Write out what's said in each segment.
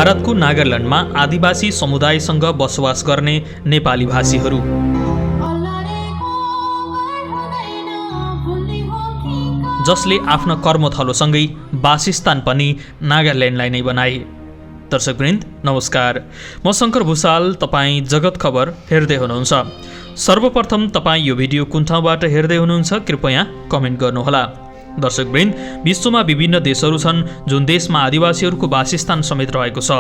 भारतको नागाल्यान्डमा आदिवासी समुदायसँग बसोबास गर्ने नेपाली भाषीहरू। जसले आफ्नो कर्मथलोसँगै वासस्थान पनि नागाल्यान्डलाई नै बनाए। दर्शकवृन्द नमस्कार, म शङ्कर भुसाल, तपाईँ जगत खबर हेर्दै हुनुहुन्छ। सर्वप्रथम तपाईँ यो भिडियो कुन ठाउँबाट हेर्दै हुनुहुन्छ कृपया कमेन्ट गर्नुहोला। दर्शकवृन्द, विश्वमा विभिन्न देशहरू छन् जुन देशमा आदिवासीहरूको वासस्थान समेत रहेको छ।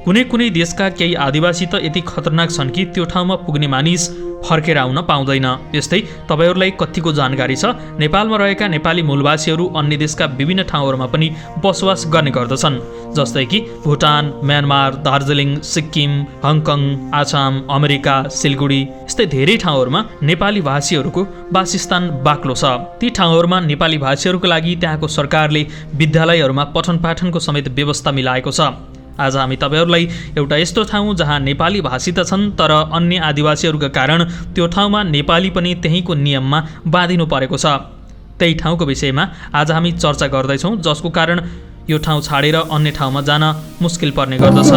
कुनै कुनै देशका केही आदिवासी त यति खतरनाक छन् कि त्यो ठाउँमा पुग्ने मानिस फर्केर आउन पाउँदैन। यस्तै तपाईहरूलाई कतिको जानकारी छ, नेपालमा रहेका नेपाली मूलवासीहरू अन्य देशका विभिन्न ठाउँहरूमा पनि बसोबास गर्ने गर्दछन्। जस्तै कि Bhutan, Myanmar, Darjeeling, Sikkim, Hong Kong, Assam, America, Siliguri यस्तै धेरै ठाउँहरूमा नेपाली भाषीहरूको वासस्थान बाक्लो छ। ती ठाउँहरूमा नेपाली भाषीहरूको लागि त्यहाँको सरकारले विद्यालयहरूमा पठन पाठनको समेत व्यवस्था मिलाएको छ। आज हामी तपाईहरूलाई एउटा यस्तो ठाउँ जहाँ नेपाली भाषी त छन् तर अन्य आदिवासीहरूका कारण त्यो ठाउँमा नेपाली पनि त्यहीँको नियममा बाँधिनु परेको छ। त्यही ठाउँको विषयमा आज हामी चर्चा गर्दैछौँ, जसको कारण यो ठाउँ छाडेर अन्य ठाउँमा जान मुस्किल पर्ने गर्दछ।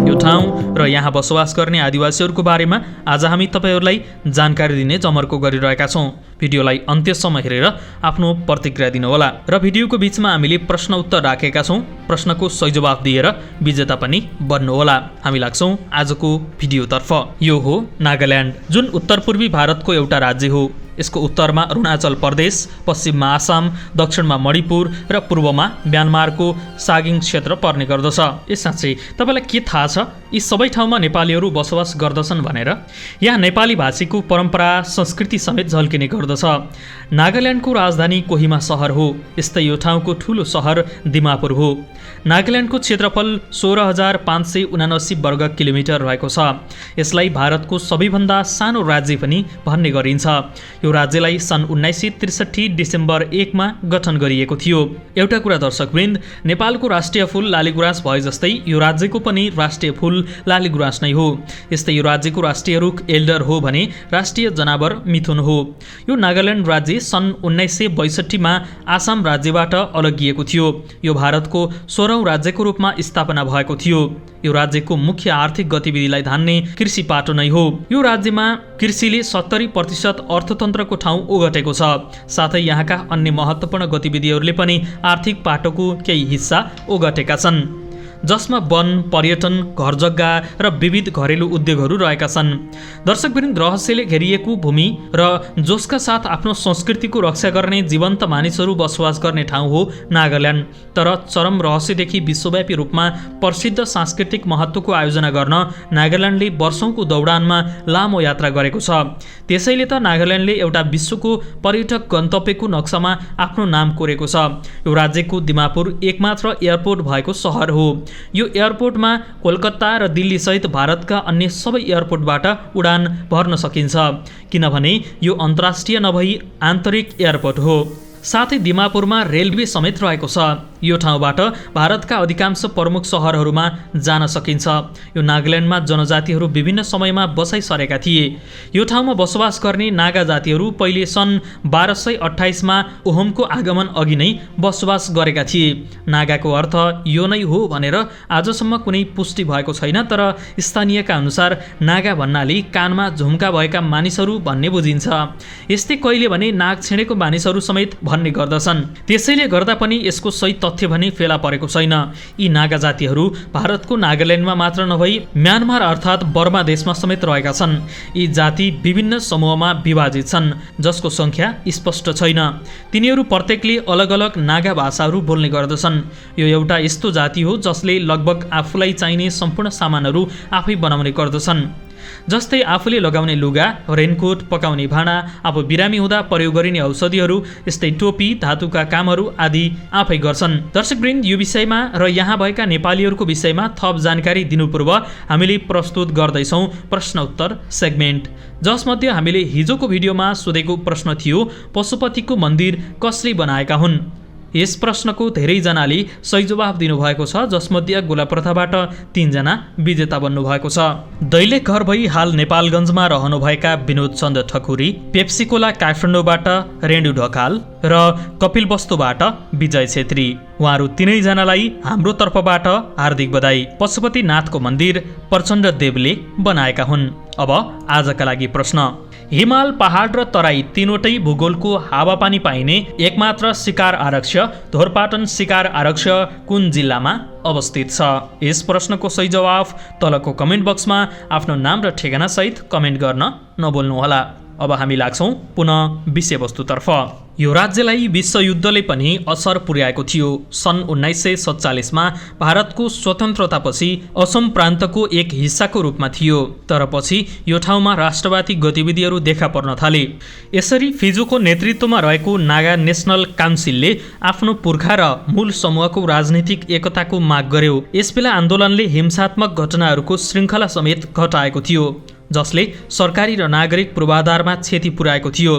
यो ठाउँ र यहाँ बसोबास गर्ने आदिवासीहरूको बारेमा आज हामी तपाईहरूलाई जानकारी दिने जमर्को गरिरहेका छौँ। भिडियोलाई अन्त्यसम्म हेरेर आफ्नो प्रतिक्रिया दिनुहोला। र भिडियोको बिचमा हामीले प्रश्न उत्तर राखेका छौँ, प्रश्नको सही जवाफ दिएर विजेता पनि बन्नुहोला। हामी लाग्छौँ आजको भिडियोतर्फ। यो हो नागाल्यान्ड, जुन उत्तर पूर्वी भारतको एउटा राज्य हो। यसको उत्तरमा अरुणाचल प्रदेश, पश्चिममा आसाम, दक्षिणमा मणिपुर र पूर्वमा म्यानमारको सागिङ क्षेत्र पर्ने गर्दछ। यस साँच्चै तपाईँलाई के थाहा छ यी सबै ठाउँमा नेपालीहरू बसोबास गर्दछन् भनेर? यहाँ नेपाली भाषीको परम्परा संस्कृति समेत झल्किने गर्दछ। नागाल्यान्डको राजधानी कोहिमा सहर हो। यस्तै यो ठाउँको ठुलो सहर दिमापुर हो। नागाल्यान्डको क्षेत्रफल 16,579 वर्ग किलोमिटर रहेको छ। यसलाई भारतको सबैभन्दा सानो राज्य पनि भन्ने गरिन्छ। यो राज्यलाई सन् 1963 डिसेम्बर 1 मा गठन गरिएको थियो। एउटा कुरा दर्शकवृन्द, नेपालको राष्ट्रिय फूल लालीगुराँस भए जस्तै यो राज्यको पनि राष्ट्रिय फूल लालीगुराँस नै हो। यस्तै यो राज्यको राष्ट्रिय रुख एल्डर हो भने राष्ट्रिय जनावर मिथुन हो। यो नागाल्यान्ड राज्य सन् 1962 मा आसाम राज्यबाट अलगिएको थियो। यो भारतको 16औं राज्यको रूपमा स्थापना भएको थियो। यो राज्यको मुख्य आर्थिक गतिविधिलाई धान्ने कृषि पाटो नै हो। यो राज्यमा कृषिले 70% अर्थतन्त्रको ठाउँ ओगटेको छ। साथै यहाँका अन्य महत्त्वपूर्ण गतिविधिहरूले पनि आर्थिक पाटोको केही हिस्सा ओगटेका छन्, जसमा वन, पर्यटन, घरजग्गा र विविध घरेलु उद्योगहरू रहेका छन्। दर्शकवृन्द, रहस्यले घेरिएको भूमि र जोसका साथ आफ्नो संस्कृतिको रक्षा गर्ने जीवन्त मानिसहरू बसोबास गर्ने ठाउँ हो नागाल्यान्ड। तर चरम रहस्यदेखि विश्वव्यापी रूपमा प्रसिद्ध सांस्कृतिक महत्त्वको आयोजना गर्न नागाल्यान्डले वर्षौंको दौडानमा लामो यात्रा गरेको छ। त्यसैले त नागाल्यान्डले एउटा विश्वको पर्यटक गन्तव्यको नक्सामा आफ्नो नाम कोरेको छ। यो राज्यको दिमापुर एकमात्र एयरपोर्ट भएको सहर हो। यो एयरपोर्टमा कोलकाता र दिल्ली सहित भारतका अन्य सबै एयरपोर्टबाट उडान भर्न सकिन्छ, किनभने यो अन्तर्राष्ट्रिय नभई आन्तरिक एयरपोर्ट हो। साथै दिमापुरमा रेलवे समेत रहेको छ। यो ठाउँबाट भारतका अधिकांश प्रमुख सहरहरूमा जान सकिन्छ। यो नागाल्यान्डमा जनजातिहरू विभिन्न समयमा बसाइ सरेका थिए। यो ठाउँमा बसोबास गर्ने नागा जातिहरू पहिले सन् 1228 मा ओहोमको आगमन अघि नै बसोबास गरेका थिए। नागाको अर्थ यो नै हो भनेर आजसम्म कुनै पुष्टि भएको छैन, तर स्थानीयका अनुसार नागा भन्नाले कानमा झुम्का भएका मानिसहरू भन्ने बुझिन्छ। यस्तै कहिले भने नाग छेडेको मानिसहरू समेत भन्ने गर्दछन्। त्यसैले गर्दा पनि यसको सही तथ्य भने फेला परेको छैन। यी नागा जातिहरू भारतको नागाल्यान्डमा मात्र नभई म्यानमार अर्थात् बर्मा देशमा समेत रहेका छन्। यी जाति विभिन्न समूहमा विभाजित छन्, जसको सङ्ख्या स्पष्ट छैन। तिनीहरू प्रत्येकले अलग अलग नागा भाषाहरू बोल्ने गर्दछन्। यो एउटा यस्तो जाति हो जसले लगभग आफूलाई चाहिने सम्पूर्ण सामानहरू आफै बनाउने गर्दछन्। जस्तै आफूले लगाउने लुगा, रेनकोट, पकाउने भाँडा, आफू बिरामी हुँदा प्रयोग गरिने औषधिहरू, यस्तै टोपी, धातुका कामहरू आदि आफै गर्छन्। दर्शकवृन्द, यो विषयमा र यहाँ भएका नेपालीहरूको विषयमा थप जानकारी दिनु पूर्व हामीले प्रस्तुत गर्दैछौँ प्रश्न उत्तर सेगमेन्ट, जसमध्ये हामीले हिजोको भिडियोमा सोधेको प्रश्न थियो, पशुपतिको मन्दिर कसले बनाएका हुन्? यस प्रश्नको धेरैजनाले सही जवाफ दिनुभएको छ, जसमध्ये गोलाप्रथाबाट 3 जना विजेता बन्नुभएको छ। दैलेख घर भई हाल नेपालगञ्जमा रहनुभएका विनोद चन्द्र ठकुरी, पेप्सिकोला काठमाडौँबाट रेणु ढकाल र कपिलवस्तुबाट विजय छेत्री, उहाँहरू तीनैजनालाई हाम्रो तर्फबाट हार्दिक बधाई। पशुपतिनाथको मन्दिर प्रचण्ड देवले बनाएका हुन्। अब आजका लागि प्रश्न, हिमाल, पहाड र तराई तीनवटै भूगोलको हावापानी पाइने एकमात्र शिकार आरक्ष धोरपाटन शिकार आरक्ष कुन जिल्लामा अवस्थित छ? यस प्रश्नको सही जवाफ तलको कमेन्ट बक्समा आफ्नो नाम र ठेगाना सहित कमेन्ट गर्न नभुल्नुहोला। अब हामी लाग्छौं पुनः विषयवस्तुतर्फ। यो राज्यलाई विश्वयुद्धले पनि असर पुर्याएको थियो। सन् 1947मा भारतको स्वतन्त्रतापछि असम प्रान्तको एक हिस्साको रूपमा थियो, तर पछि यो ठाउँमा राष्ट्रवादी गतिविधिहरू देखा पर्न थाले। यसरी फिजोको नेतृत्वमा रहेको नागा नेसनल काउन्सिलले आफ्नो पुर्खा र मूल समूहको राजनीतिक एकताको माग गर्यो। यसबेला आन्दोलनले हिंसात्मक घटनाहरूको श्रृङ्खला समेत घटाएको थियो, जसले सरकारी र नागरिक पूर्वाधारमा क्षति पुर्याएको थियो।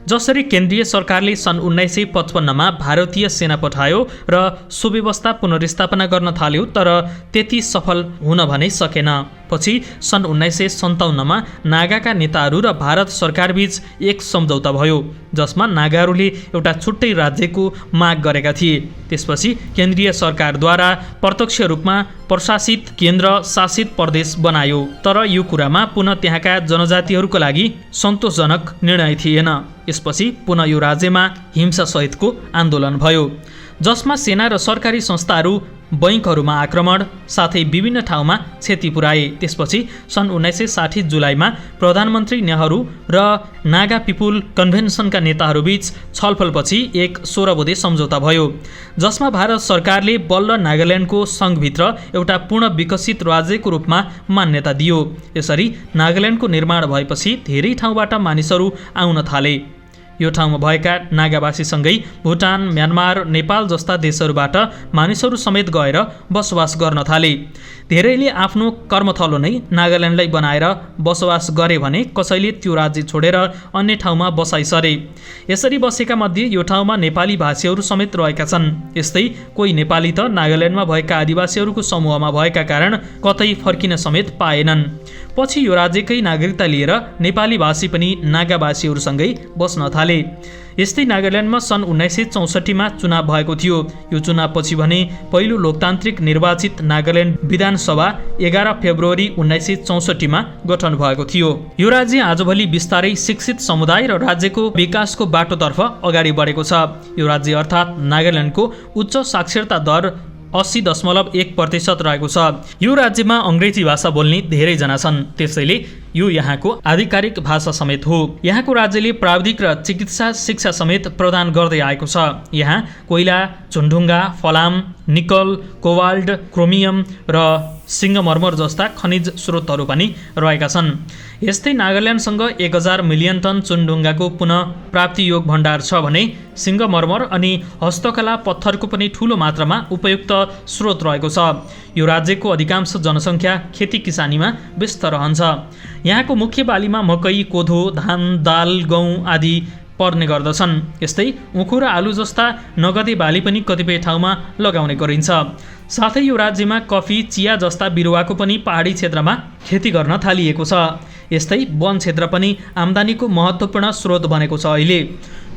जसरी केन्द्रीय सरकारले सन् 1955मा भारतीय सेना पठायो र सुव्यवस्था पुनर्स्थापना गर्न थाल्यो, तर त्यति सफल हुन भने सकेन। पछि सन् 1957मा नागाका नेताहरू र भारत सरकारबीच एक सम्झौता भयो, जसमा नागाहरूले एउटा छुट्टै राज्यको माग गरेका थिए। त्यसपछि केन्द्रीय सरकारद्वारा प्रत्यक्ष रूपमा प्रशासित केन्द्र शासित प्रदेश बनायो, तर यो कुरामा पुनः त्यहाँका जनजातिहरूका लागि सन्तोषजनक निर्णय थिएन। यसपछि पुनः यो राज्यमा हिंसासहितको आन्दोलन भयो, जसमा सेना र सरकारी संस्थाहरू बैंकहरूमा आक्रमण साथै विभिन्न ठाउँमा क्षति पुर्याए। त्यसपछि सन् 1960 जुलाईमा प्रधानमन्त्री नेहरू र नागा पिपुल कन्भेन्सनका नेताहरूबीच छलफलपछि एक 16 बुँदे सम्झौता भयो, जसमा भारत सरकारले बल्ल नागाल्यान्डको सङ्घभित्र एउटा पूर्ण विकसित राज्यको रूपमा मान्यता दियो। यसरी नागाल्यान्डको निर्माण भएपछि धेरै ठाउँबाट मानिसहरू आउन थाले। यो ठाउँमा भएका नागावासीसँगै भुटान, म्यानमार, नेपाल जस्ता देशहरूबाट मानिसहरू समेत गएर बसोबास गर्न थाले। धेरैले आफ्नो कर्मथलो नै नागाल्यान्डलाई बनाएर बसोबास गरे भने कसैले त्यो राज्य छोडेर अन्य ठाउँमा बसाइ सरे। यसरी बसेका मध्ये यो ठाउँमा नेपाली भाषीहरू समेत रहेका छन्। यस्तै कोही नेपाली त नागाल्यान्डमा भएका आदिवासीहरूको समूहमा भएका कारण कतै फर्किन समेत पाएनन्। पछि यो राज्यकै नागरिकता लिएर नेपाली भाषी पनि नागावासीहरूसँगै बस्न थाले। यस्तै नागाल्यान्डमा सन् 1964मा चुनाव भएको थियो। यो चुनावपछि भने पहिलो लोकतान्त्रिक निर्वाचित नागाल्यान्ड विधानसभा 11 फेब्रुअरी 1964मा गठन भएको थियो। यो राज्य आजभोलि बिस्तारै शिक्षित समुदाय र राज्यको विकासको बाटोतर्फ अगाडि बढेको छ। यो राज्य अर्थात् नागाल्यान्डको उच्च साक्षरता दर 80.1% रहेको छ। यो राज्यमा अङ्ग्रेजी भाषा बोल्ने धेरैजना छन्, त्यसैले यो यहाँको आधिकारिक भाषा समेत हो। यहाँको राज्यले प्राविधिक र चिकित्सा शिक्षा समेत प्रदान गर्दै आएको छ। यहाँ कोइला, झुन्ढुङ्गा, फलाम, निकल, कोबाल्ट, क्रोमियम र सिङ्गमर्मर जस्ता खनिज स्रोतहरू पनि रहेका छन्। यस्तै नागाल्यान्डसँग 1000 मिलियन टन चुनढुङ्गाको पुनः प्राप्ति योग भण्डार छ भने सिङ्गमर्मर अनि हस्तकला पत्थरको पनि ठूलो मात्रामा उपयुक्त स्रोत रहेको छ। यो राज्यको अधिकांश जनसङ्ख्या खेती किसानीमा व्यस्त रहन्छ। यहाँको मुख्य बालीमा मकै, कोदो, धान, दाल, गहुँ आदि पर्ने गर्दछन्। यस्तै उखु र आलु जस्ता नगदे बाली पनि कतिपय ठाउँमा लगाउने गरिन्छ। साथै यो राज्यमा कफी, चिया जस्ता बिरुवाको पनि पहाडी क्षेत्रमा खेती गर्न थालिएको छ। यस्तै वन क्षेत्र पनि आम्दानीको महत्त्वपूर्ण स्रोत बनेको छ। अहिले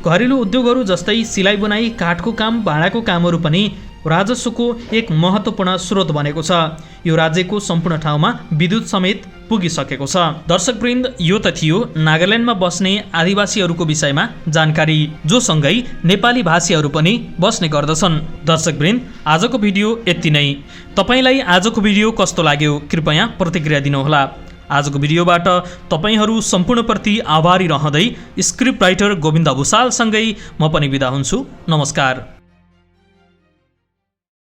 घरेलु उद्योगहरू जस्तै सिलाइ बुनाइ, काठको काम, भाँडाको कामहरू पनि राजस्वको एक महत्त्वपूर्ण स्रोत बनेको छ। यो राज्यको सम्पूर्ण ठाउँमा विद्युत समेत पुगिसकेको छ। दर्शकवृन्द, यो त थियो नागाल्यान्डमा बस्ने आदिवासीहरूको विषयमा जानकारी, जोसँगै नेपाली भाषीहरू पनि बस्ने गर्दछन्। दर्शकवृन्द, आजको भिडियो यति नै। तपाईलाई आजको भिडियो कस्तो लाग्यो कृपया प्रतिक्रिया दिनुहोला। आजको भिडियोबाट तपाईहरू सम्पूर्णप्रति आभारी रहँदै स्क्रिप्ट राइटर गोविन्द भुसालसँगै म पनि बिदा हुन्छु। नमस्कार।